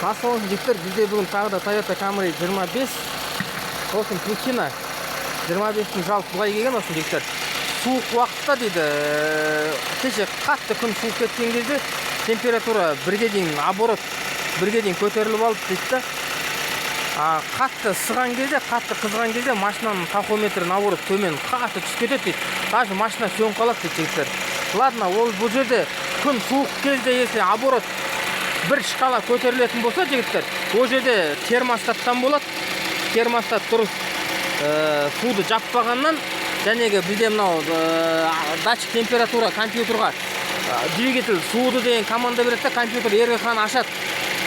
Ассалаумағалейкум жігіттер, бізде бүгін тағы да Toyota Camry 25. Осының причина 25-тің жалпы бұлай келген осының жігіттер. Суық уақытта дейді, кеше қатты күн суық кеткен кезде температура бірге дейін оборот бірге дейін көтеріліп алды дейді. Қатты сыған кезде, қатты қызған кезде машинаның тахометрі наоборот төмен қатты түсіп кетеді дейді. Даже машина сөніп қалады дейді жігіттер. Ладно, ол бұл жерде күн суық кезде если оборот бір шкала көтерілетін болса жігіттер, ол жерде термостаттан болады. Термостат дұрыс суды жаппағаннан, жәнегі бізде мынау датчик температура компьютерға двигатель суды деген команда береді де, компьютер ерғақан ашады.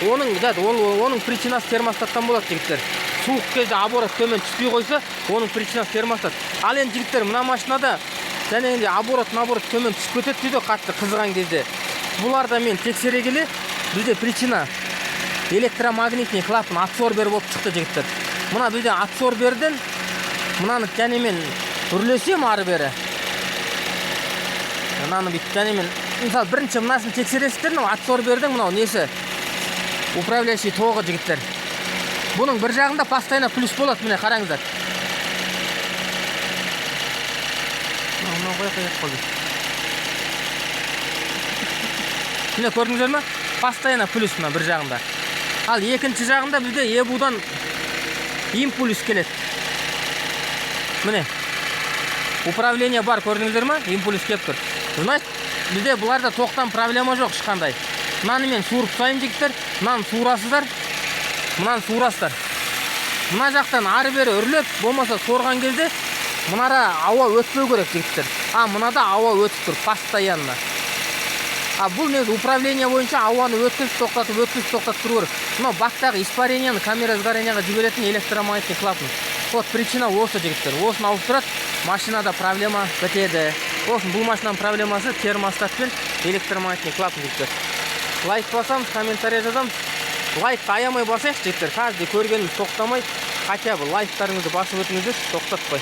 Оның причинасы термостаттан болады жігіттер. Суық кезде оборот төмен түспей қойса, оның причинасы термостат. Ал енді жігіттер, мына машинада жәнегінде оборот төмен түсіп кетеді дейді, қатты қызған кезде. Бұларда мен тексере келе, бізде причина электромагнитный клапан абсорбер болып шықты жігіттер. Мына бізде абсорберден мынаны және мен үрлесем ары бері. Мынаны бүйтіп және мен мысалы бірінші мынасын тексересіздер, абсорбердің мынау несі управляющий тоғы жігіттер. Бұның бір жағында постоянно плюс болады, міне қараңыздар. Міне көрдіңіздер ме? Постоянно плюс мына бір жағында. Ал екінші жағында бізде ебудан импульс келеді. Міне управление бар, көрдіңіздер ме? Импульс келіп тұр. Значит, бізде бұларда тоқтан проблема жоқ ешқандай. Мынаны мен суырып тастайын жігіттер. Мынаны суырасыздар. Мынаны суырасыздар. Мына жақтан ары бері үрлеп, болмаса сорған кезде мынара ауа өтпеу керек жігіттер. Мынада ауа өтіп тұр постоянно. Бұл негізі управление бойынша ауаны өткізіп тоқтатып тұру керек. Мынау бактағы испаренияны камера сгоренияға жіберетін электромагнитный клапан. Вот причина осы жігіттер. Осын ауыстырады, машинада проблема бітеді. Осын бұл машинаның проблемасы термостат пен электромагнитный клапан жігіттер. Лайк басамыз, комментарий жазамыз. Лайкты аямай басайық жігіттер. Каждый көргеніміз тоқтамай, хотя бы лайктарыңызды басып өтіңіздер, тоқтатпай.